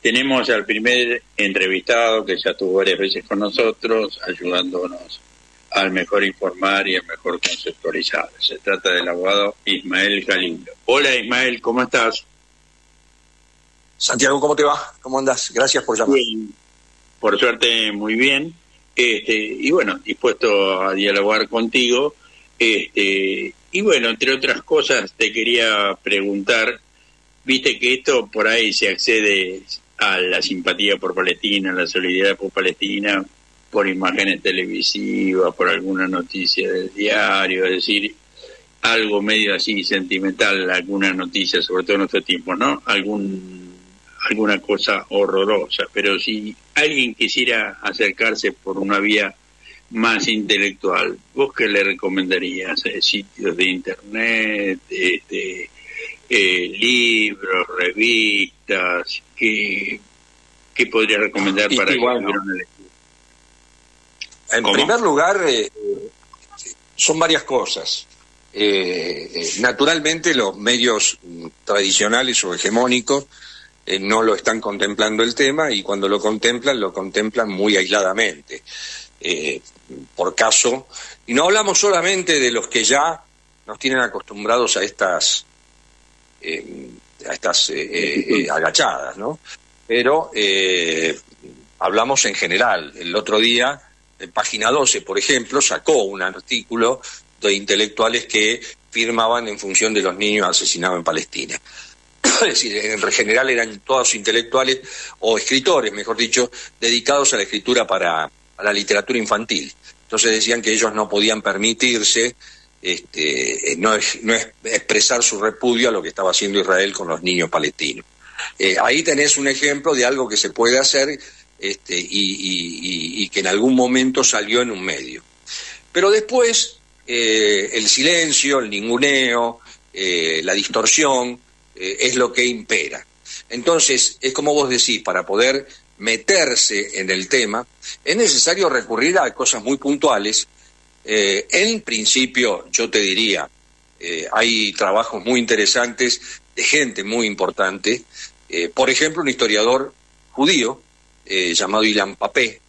Tenemos al primer entrevistado que ya estuvo varias veces con nosotros, ayudándonos al mejor informar y al mejor conceptualizar. Se trata del abogado Ismael Galindo. Hola Ismael, ¿cómo estás? Santiago, ¿cómo te va? ¿Cómo andás? Gracias por llamar. Bien, por suerte muy bien. Y bueno, dispuesto a dialogar contigo. Y bueno, entre otras cosas te quería preguntar, viste que esto por ahí se accede a la simpatía por Palestina, a la solidaridad por Palestina, por imágenes televisivas, por alguna noticia del diario, es decir, algo medio así sentimental, alguna noticia, sobre todo en nuestro tiempo, ¿no? Alguna cosa horrorosa, pero si alguien quisiera acercarse por una vía más intelectual, ¿vos qué le recomendarías? Sitios de internet, libros, revistas, ¿qué podría recomendar para que bueno, tuviera una lectura? En primer lugar, son varias cosas. Naturalmente los medios tradicionales o hegemónicos no lo están contemplando el tema, y cuando lo contemplan muy aisladamente. Por caso, y no hablamos solamente de los que ya nos tienen acostumbrados a estas agachadas, ¿no? Pero hablamos en general. El otro día, Página 12, por ejemplo, sacó un artículo de intelectuales que firmaban en función de los niños asesinados en Palestina. Es decir, en general eran todos intelectuales o escritores, mejor dicho, dedicados a la escritura para la literatura infantil. Entonces decían que ellos no podían permitirse no expresar su repudio a lo que estaba haciendo Israel con los niños palestinos. Ahí tenés un ejemplo de algo que se puede hacer y que en algún momento salió en un medio. Pero después el silencio, el ninguneo, la distorsión es lo que impera. Entonces, es como vos decís, para poder meterse en el tema, es necesario recurrir a cosas muy puntuales. En principio, yo te diría, hay trabajos muy interesantes de gente muy importante. Por ejemplo, un historiador judío llamado Ilan Papé,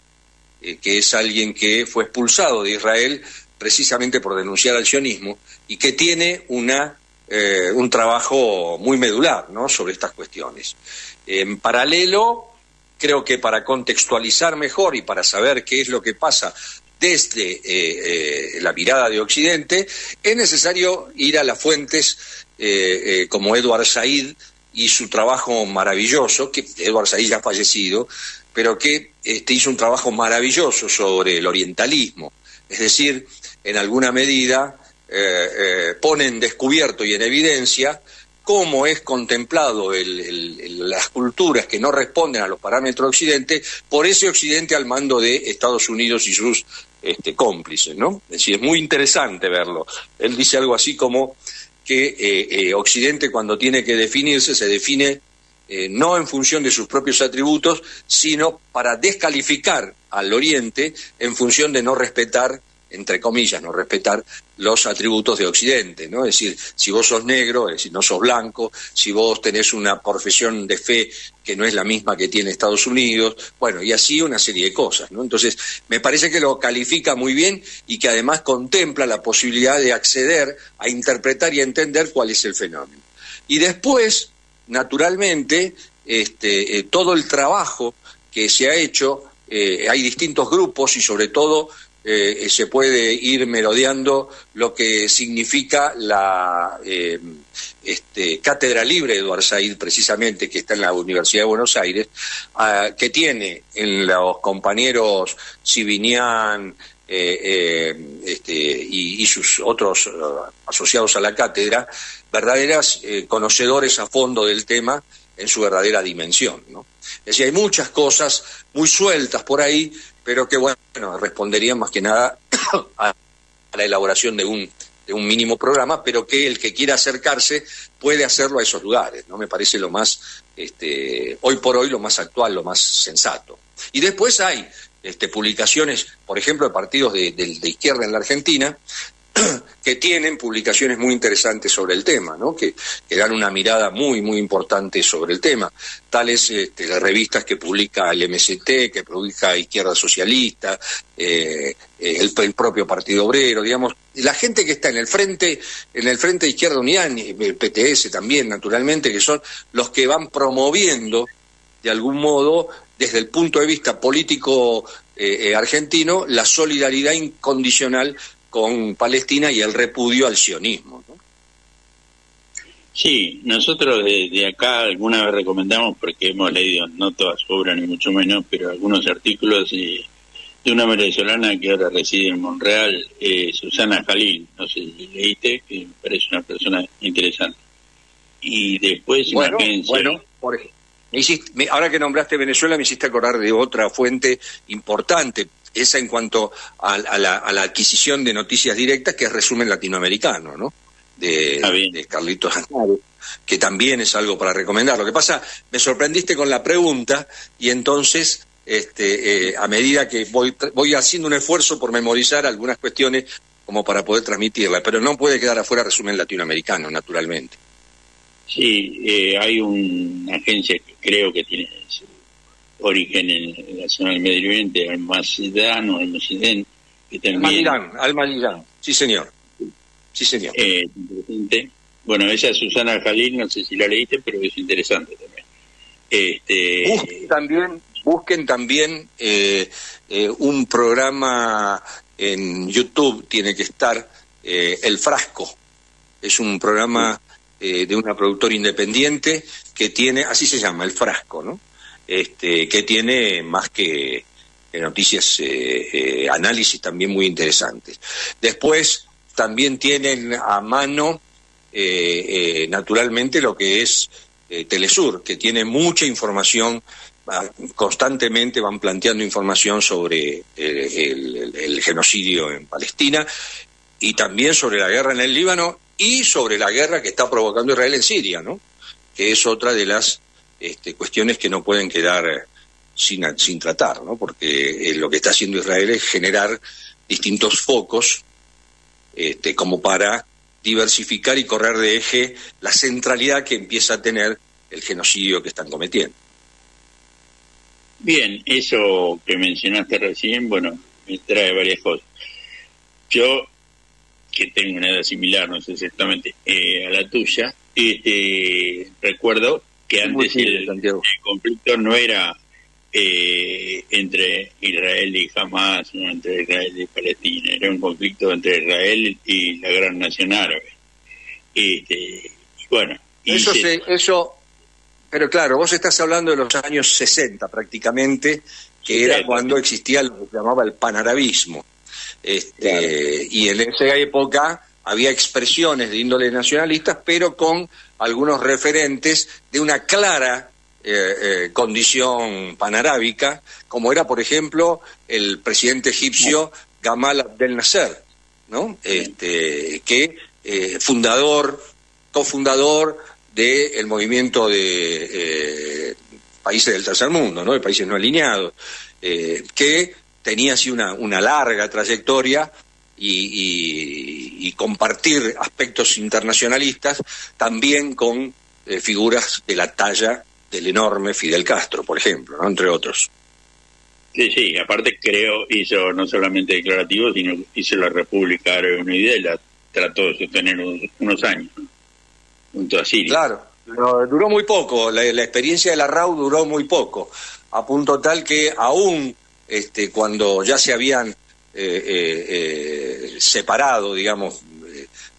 que es alguien que fue expulsado de Israel precisamente por denunciar al sionismo, y que tiene un trabajo muy medular, ¿no?, sobre estas cuestiones. En paralelo, creo que para contextualizar mejor y para saber qué es lo que pasa desde la mirada de Occidente, es necesario ir a las fuentes como Edward Said y su trabajo maravilloso, que Edward Said ya ha fallecido, pero que hizo un trabajo maravilloso sobre el orientalismo. Es decir, en alguna medida pone en descubierto y en evidencia cómo es contemplado las culturas que no responden a los parámetros de Occidente por ese Occidente al mando de Estados Unidos y sus cómplices, ¿no? Es decir, es muy interesante verlo. Él dice algo así como que Occidente, cuando tiene que definirse, se define no en función de sus propios atributos, sino para descalificar al Oriente en función de no respetar, entre comillas, no respetar los atributos de Occidente, ¿no? Es decir, si vos sos negro, es decir, no sos blanco, si vos tenés una profesión de fe que no es la misma que tiene Estados Unidos, bueno, y así una serie de cosas, ¿no? Entonces, me parece que lo califica muy bien y que además contempla la posibilidad de acceder a interpretar y a entender cuál es el fenómeno. Y después, naturalmente, todo el trabajo que se ha hecho, hay distintos grupos y sobre todo se puede ir merodeando lo que significa la Cátedra Libre de Edward Said, precisamente, que está en la Universidad de Buenos Aires, que tiene en los compañeros Sibinian y sus otros asociados a la cátedra, verdaderas conocedores a fondo del tema en su verdadera dimensión, ¿no? Es decir, hay muchas cosas muy sueltas por ahí, pero que, bueno, responderían más que nada a la elaboración de un mínimo programa, pero que el que quiera acercarse puede hacerlo a esos lugares, ¿no? Me parece lo más, hoy por hoy, lo más actual, lo más sensato. Y después hay publicaciones, por ejemplo, de partidos de izquierda en la Argentina, que tienen publicaciones muy interesantes sobre el tema, ¿no? Que dan una mirada muy, muy importante sobre el tema. Tales las revistas que publica el MST, que publica Izquierda Socialista, el propio Partido Obrero, digamos, la gente que está en el frente de Izquierda Unida, el PTS también, naturalmente, que son los que van promoviendo, de algún modo, desde el punto de vista político argentino, la solidaridad incondicional con Palestina y el repudio al sionismo, ¿no? Sí, nosotros de acá alguna vez recomendamos, porque hemos leído, no toda su obra ni mucho menos, pero algunos artículos de una venezolana que ahora reside en Montreal, Susana Jalil, no sé si leíste, que me parece una persona interesante. Y después una agencia... Por ejemplo, ahora que nombraste Venezuela me hiciste acordar de otra fuente importante, esa en cuanto a la adquisición de noticias directas, que es Resumen Latinoamericano, ¿no? De Carlitos Aznavour, que también es algo para recomendar. Lo que pasa, me sorprendiste con la pregunta y entonces, a medida que voy haciendo un esfuerzo por memorizar algunas cuestiones como para poder transmitirla, pero no puede quedar afuera Resumen Latinoamericano, naturalmente. Sí, hay una agencia que creo que tiene su origen en la zona del Medio Oriente, Almacedán o Almacedén, que también... Almacedán, sí señor. Sí señor. Interesante. Bueno, esa Susana Jalil, no sé si la leíste, pero es interesante también. Busquen también un programa en YouTube, tiene que estar, El Frasco. Es un programa de una productora independiente que tiene, así se llama, El Frasco, ¿no? Que tiene más que noticias, análisis también muy interesantes. Después también tienen a mano, naturalmente, lo que es Telesur, que tiene mucha información, constantemente van planteando información sobre el genocidio en Palestina y también sobre la guerra en el Líbano y sobre la guerra que está provocando Israel en Siria, ¿no? Que es otra de las cuestiones que no pueden quedar sin tratar, ¿no? Porque lo que está haciendo Israel es generar distintos focos como para diversificar y correr de eje la centralidad que empieza a tener el genocidio que están cometiendo. Bien, eso que mencionaste recién, bueno, me trae varias cosas. Yo, que tengo una edad similar, no sé exactamente, a la tuya, recuerdo que antes el conflicto no era entre Israel y Hamás, no entre Israel y Palestina, era un conflicto entre Israel y la gran nación árabe. Bueno, eso, pero claro, vos estás hablando de los años 60 prácticamente, que era cuando existía lo que se llamaba el panarabismo. Claro. Y en esa época había expresiones de índole nacionalistas, pero con algunos referentes de una clara condición panarábica, como era, por ejemplo, el presidente egipcio Gamal Abdel Nasser, ¿no? Que cofundador del movimiento de países del tercer mundo, ¿no? De países no alineados, que tenía así una larga trayectoria y compartir aspectos internacionalistas también con figuras de la talla del enorme Fidel Castro, por ejemplo, ¿no? Entre otros. Sí, aparte hizo no solamente declarativo, sino hizo la República Árabe Unida y la trató de sostener unos años, ¿no? Junto a Siria. Claro, pero duró muy poco, la experiencia de la RAU duró muy poco, a punto tal que aún cuando ya se habían separado, digamos,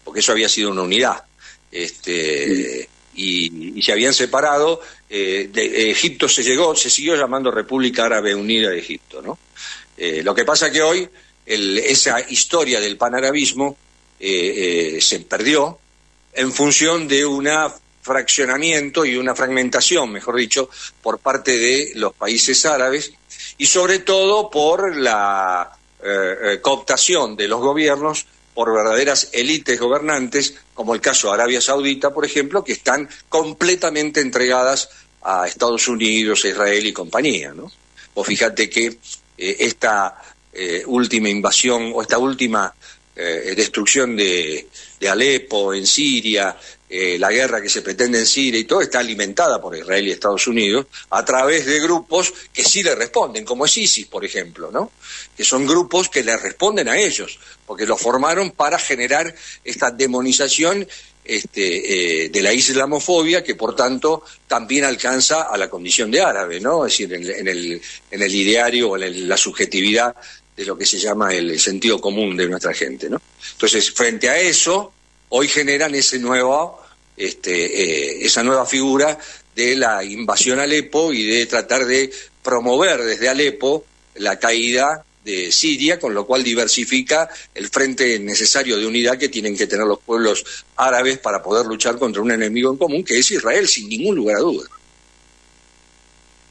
porque eso había sido una unidad, y se habían separado, de Egipto se siguió llamando República Árabe Unida de Egipto, ¿no? Lo que pasa que hoy esa historia del panarabismo se perdió en función de un fraccionamiento y una fragmentación, mejor dicho, por parte de los países árabes y sobre todo por la cooptación de los gobiernos por verdaderas élites gobernantes, como el caso de Arabia Saudita, por ejemplo, que están completamente entregadas a Estados Unidos, a Israel y compañía, ¿no? Vos fíjate que esta última invasión o esta última destrucción de Alepo en Siria, la guerra que se pretende en Siria y todo está alimentada por Israel y Estados Unidos a través de grupos que sí le responden, como es ISIS, por ejemplo, ¿no? Que son grupos que le responden a ellos, porque los formaron para generar esta demonización de la islamofobia, que por tanto también alcanza a la condición de árabe, ¿no? Es decir, en el ideario o en la subjetividad de lo que se llama el sentido común de nuestra gente, ¿no? Entonces, frente a eso, hoy generan esa nueva figura de la invasión a Alepo y de tratar de promover desde Alepo la caída de Siria, con lo cual diversifica el frente necesario de unidad que tienen que tener los pueblos árabes para poder luchar contra un enemigo en común, que es Israel, sin ningún lugar a duda.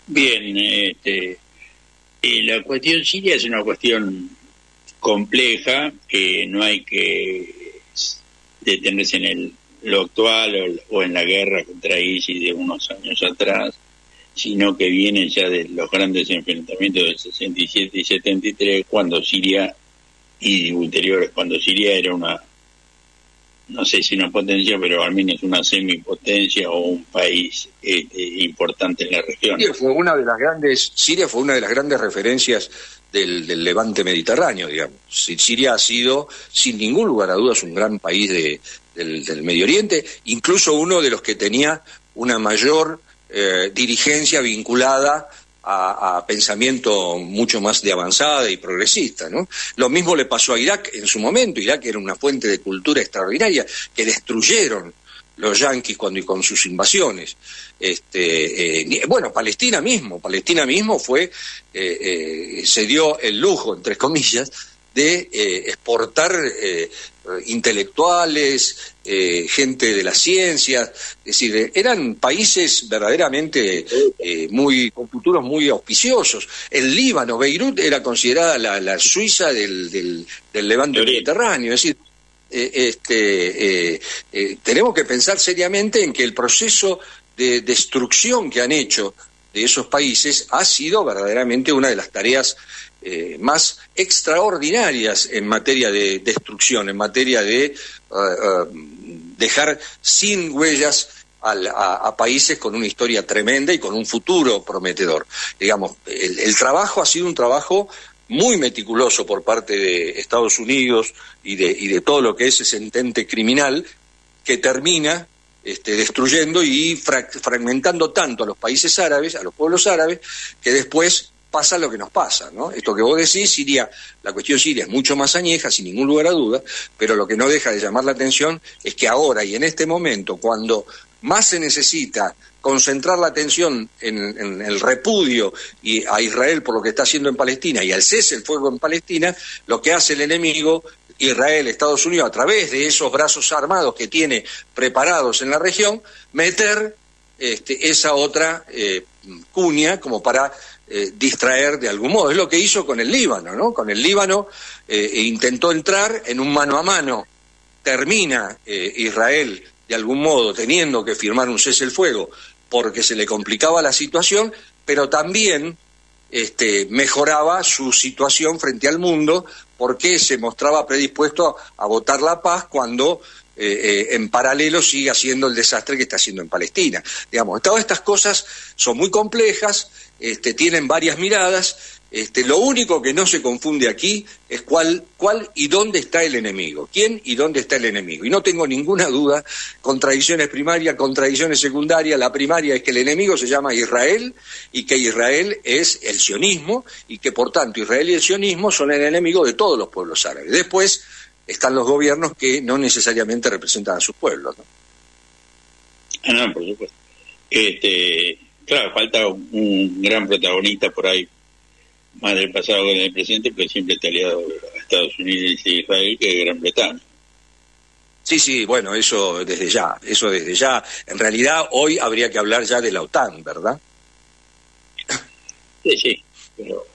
Bien, la cuestión siria es una cuestión compleja, que no hay que detenerse en lo actual o en la guerra contra ISIS de unos años atrás, sino que viene ya de los grandes enfrentamientos del 67 y 73, cuando Siria, y ulteriores, cuando Siria era una, no sé si una potencia, pero al menos una semipotencia o un país importante en la región. Siria fue una de las grandes referencias del levante mediterráneo, digamos. Siria ha sido, sin ningún lugar a dudas, un gran país del Medio Oriente, incluso uno de los que tenía una mayor dirigencia vinculada a pensamiento mucho más de avanzada y progresista, ¿no? Lo mismo le pasó a Irak en su momento. Irak era una fuente de cultura extraordinaria que destruyeron los yanquis con sus invasiones. Bueno, Palestina mismo fue se dio el lujo, entre comillas, de exportar intelectuales, gente de las ciencias, es decir, eran países verdaderamente con futuros muy auspiciosos. El Líbano, Beirut, era considerada la Suiza del levante mediterráneo, es decir, tenemos que pensar seriamente en que el proceso de destrucción que han hecho de esos países ha sido verdaderamente una de las tareas más extraordinarias en materia de destrucción, en materia de dejar sin huellas a países con una historia tremenda y con un futuro prometedor. Digamos, el trabajo ha sido un trabajo muy meticuloso por parte de Estados Unidos y de todo lo que es ese entente criminal, que termina destruyendo y fragmentando tanto a los países árabes, a los pueblos árabes, que después pasa lo que nos pasa, ¿no? Esto que vos decís, Siria, la cuestión siria es mucho más añeja, sin ningún lugar a duda, pero lo que no deja de llamar la atención es que ahora y en este momento, cuando más se necesita concentrar la atención en el repudio a Israel por lo que está haciendo en Palestina y al cese el fuego en Palestina, lo que hace el enemigo, Israel, Estados Unidos, a través de esos brazos armados que tiene preparados en la región, meter esa otra cuña como para distraer de algún modo. Es lo que hizo con el Líbano, ¿no? Con el Líbano intentó entrar en un mano a mano, termina Israel de algún modo teniendo que firmar un cese el fuego porque se le complicaba la situación, pero también mejoraba su situación frente al mundo porque se mostraba predispuesto a votar la paz cuando en paralelo sigue haciendo el desastre que está haciendo en Palestina. Digamos, todas estas cosas son muy complejas, tienen varias miradas. Lo único que no se confunde aquí es cuál y dónde está el enemigo, quién y dónde está el enemigo. Y no tengo ninguna duda, contradicciones primarias, contradicciones secundarias. La primaria es que el enemigo se llama Israel y que Israel es el sionismo y que por tanto Israel y el sionismo son el enemigo de todos los pueblos árabes. Después están los gobiernos que no necesariamente representan a sus pueblos, ¿no? No, por supuesto. Claro, falta un gran protagonista por ahí, más del pasado que del presente, pero siempre está aliado a Estados Unidos y Israel, que es Gran Bretaña. Sí, bueno, eso desde ya. En realidad, hoy habría que hablar ya de la OTAN, ¿verdad? Sí, pero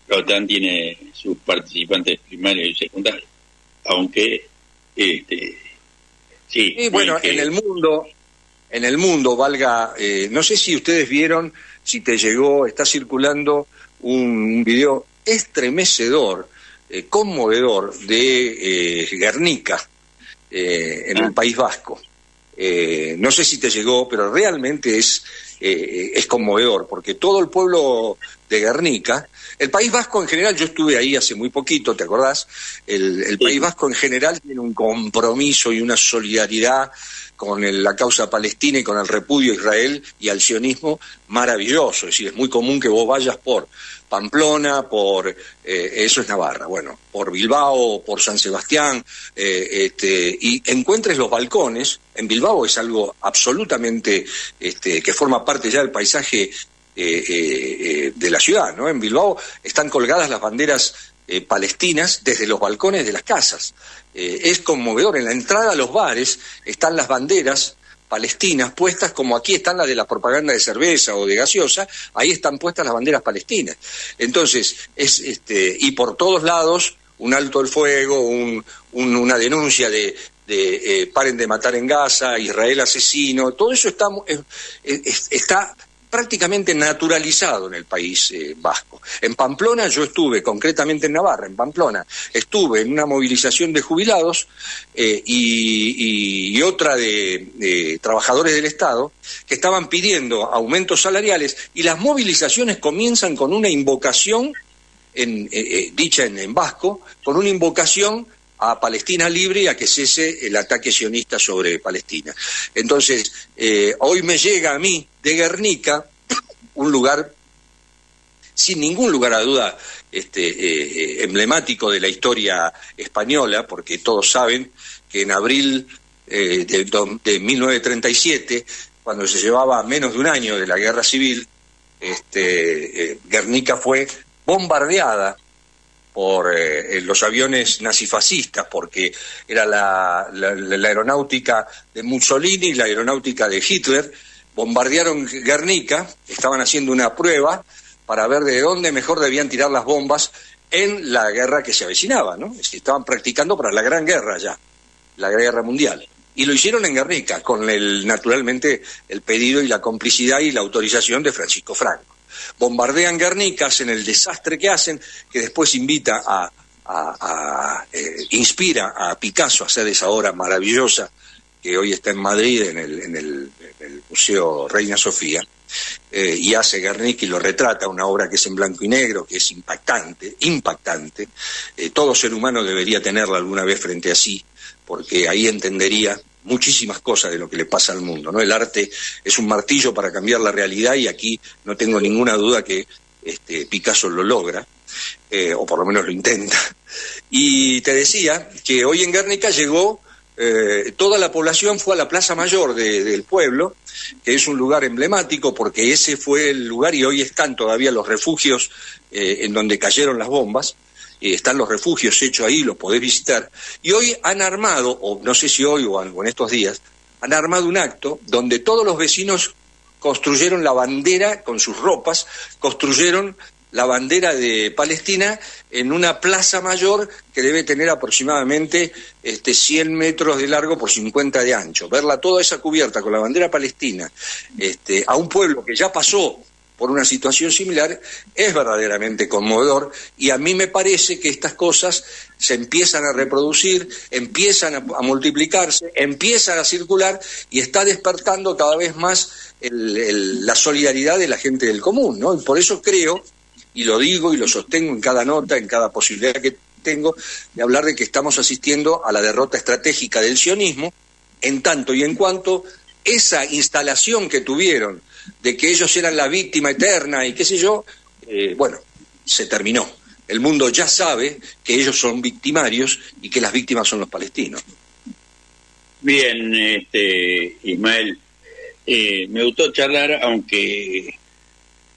la OTAN tiene sus participantes primarios y secundarios, aunque sí. Y bueno, en el mundo valga, no sé si ustedes vieron, si te llegó, está circulando un video estremecedor conmovedor de Guernica, en el País Vasco. No sé si te llegó, pero realmente es conmovedor, porque todo el pueblo de Guernica, el País Vasco en general, yo estuve ahí hace muy poquito, ¿te acordás? El País Vasco en general tiene un compromiso y una solidaridad con la causa palestina y con el repudio a Israel y al sionismo maravilloso. Es decir, es muy común que vos vayas por Pamplona, eso es Navarra, bueno, por Bilbao, por San Sebastián, y encuentres los balcones. En Bilbao es algo absolutamente que forma parte ya del paisaje de la ciudad, ¿no? En Bilbao están colgadas las banderas palestinas desde los balcones de las casas. Es conmovedor. En la entrada a los bares están las banderas palestinas puestas, como aquí están las de la propaganda de cerveza o de gaseosa, ahí están puestas las banderas palestinas. Entonces, y por todos lados, un alto el fuego, una denuncia de paren de matar en Gaza, Israel asesino, todo eso está prácticamente naturalizado en el País Vasco. En Pamplona yo estuve, concretamente en Navarra, en Pamplona, estuve en una movilización de jubilados y otra de trabajadores del Estado que estaban pidiendo aumentos salariales, y las movilizaciones comienzan con una invocación, dicha en vasco, con una invocación a Palestina libre y a que cese el ataque sionista sobre Palestina. Entonces, hoy me llega a mí, de Guernica, un lugar, sin ningún lugar a duda, emblemático de la historia española, porque todos saben que en abril de 1937, cuando se llevaba menos de un año de la guerra civil, Guernica fue bombardeada por los aviones nazifascistas, porque era la aeronáutica de Mussolini y la aeronáutica de Hitler. Bombardearon Guernica, estaban haciendo una prueba para ver de dónde mejor debían tirar las bombas en la guerra que se avecinaba, ¿no? Es que estaban practicando para la Gran Guerra ya, la Guerra Mundial. Y lo hicieron en Guernica, con naturalmente el pedido y la complicidad y la autorización de Francisco Franco. Bombardean Guernica, hacen el desastre que hacen, que después inspira a Picasso a hacer esa obra maravillosa que hoy está en Madrid, en el Museo Reina Sofía, y hace Guernica y lo retrata, una obra que es en blanco y negro, que es impactante. Todo ser humano debería tenerla alguna vez frente a sí, porque ahí entendería muchísimas cosas de lo que le pasa al mundo, ¿no? El arte es un martillo para cambiar la realidad, y aquí no tengo ninguna duda que Picasso lo logra, o por lo menos lo intenta. Y te decía que hoy en Guernica llegó, toda la población fue a la Plaza Mayor del pueblo, que es un lugar emblemático porque ese fue el lugar, y hoy están todavía los refugios en donde cayeron las bombas. Están los refugios hechos ahí, los podés visitar. Y hoy han armado, o no sé si hoy o en estos días, han armado un acto donde todos los vecinos construyeron la bandera con sus ropas, construyeron la bandera de Palestina en una plaza mayor que debe tener aproximadamente 100 metros de largo por 50 de ancho. Verla toda esa cubierta con la bandera palestina a un pueblo que ya pasó por una situación similar, es verdaderamente conmovedor, y a mí me parece que estas cosas se empiezan a reproducir, empiezan a multiplicarse, empiezan a circular, y está despertando cada vez más la solidaridad de la gente del común, ¿no? Y por eso creo, y lo digo y lo sostengo en cada nota, en cada posibilidad que tengo, de hablar de que estamos asistiendo a la derrota estratégica del sionismo, en tanto y en cuanto esa instalación que tuvieron de que ellos eran la víctima eterna y qué sé yo, se terminó. El mundo ya sabe que ellos son victimarios y que las víctimas son los palestinos. Bien, Ismael, me gustó charlar, aunque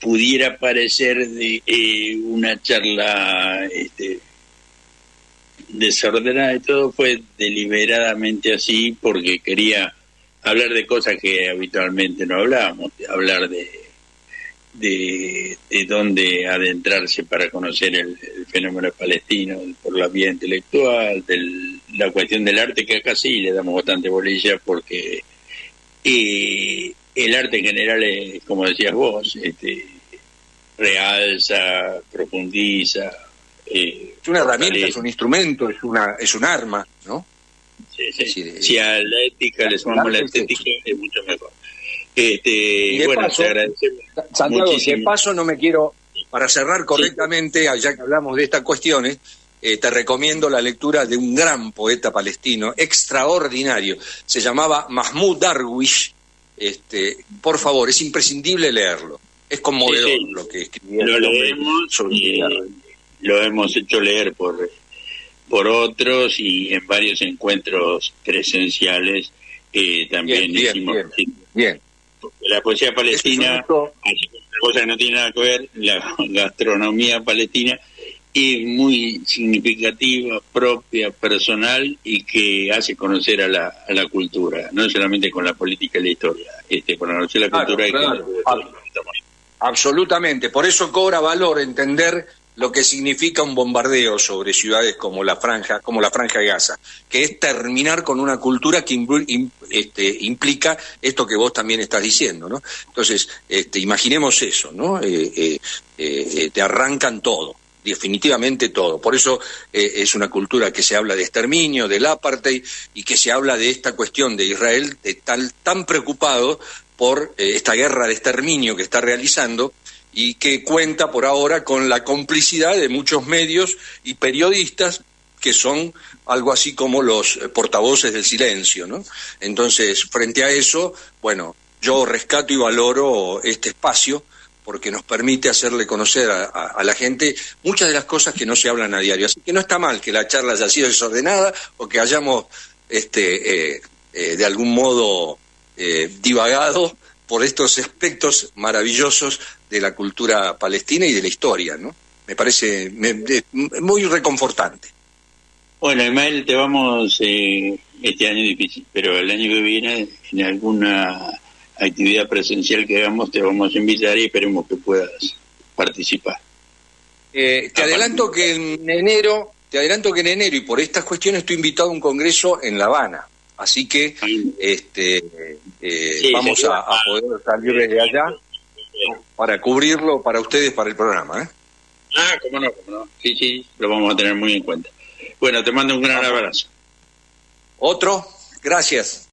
pudiera parecer de una charla desordenada y todo, fue deliberadamente así porque quería hablar de cosas que habitualmente no hablábamos, hablar de dónde adentrarse para conocer el fenómeno palestino por la vía intelectual, la cuestión del arte, que acá sí le damos bastante bolilla porque el arte en general es, como decías vos, realza, profundiza, Es una herramienta, es un instrumento, es un arma, ¿no? Si a la ética le sumamos la estética, es mucho mejor. Y de bueno, paso, te agradecemos Santiago, muchísimo. de paso no me quiero, para cerrar correctamente, ya que hablamos de estas cuestiones, te recomiendo la lectura de un gran poeta palestino, extraordinario, se llamaba Mahmoud Darwish. Por favor, es imprescindible leerlo, es conmovedor lo que escribió. Lo leemos y lo hemos hecho leer por otros y en varios encuentros presenciales también hicimos. Bien. La poesía palestina, así que una cosa que no tiene nada que ver, la gastronomía palestina es muy significativa, propia, personal y que hace conocer a la cultura, no solamente con la política y la historia, con conocer la cultura. Absolutamente, por eso cobra valor entender lo que significa un bombardeo sobre ciudades como la Franja de Gaza, que es terminar con una cultura que implica esto que vos también estás diciendo, ¿no? Entonces, imaginemos eso, ¿no? Te arrancan todo, definitivamente todo. Por eso es una cultura que se habla de exterminio, del apartheid, y que se habla de esta cuestión de Israel tan preocupado por esta guerra de exterminio que está realizando, y que cuenta por ahora con la complicidad de muchos medios y periodistas que son algo así como los portavoces del silencio, ¿no? Entonces, frente a eso, bueno, yo rescato y valoro este espacio porque nos permite hacerle conocer a la gente muchas de las cosas que no se hablan a diario. Así que no está mal que la charla haya sido desordenada o que hayamos de algún modo divagado por estos aspectos maravillosos de la cultura palestina y de la historia, ¿no? Me parece muy reconfortante. Bueno, Ismael, te vamos, este año difícil, pero el año que viene, en alguna actividad presencial que hagamos, te vamos a invitar y esperemos que puedas participar. Te adelanto que en enero y por estas cuestiones estoy invitado a un congreso en La Habana. Así que vamos a poder salir desde allá para cubrirlo para ustedes, para el programa, ¿eh? Cómo no. Sí, lo vamos a tener muy en cuenta. Bueno, te mando un gran abrazo. Otro, gracias.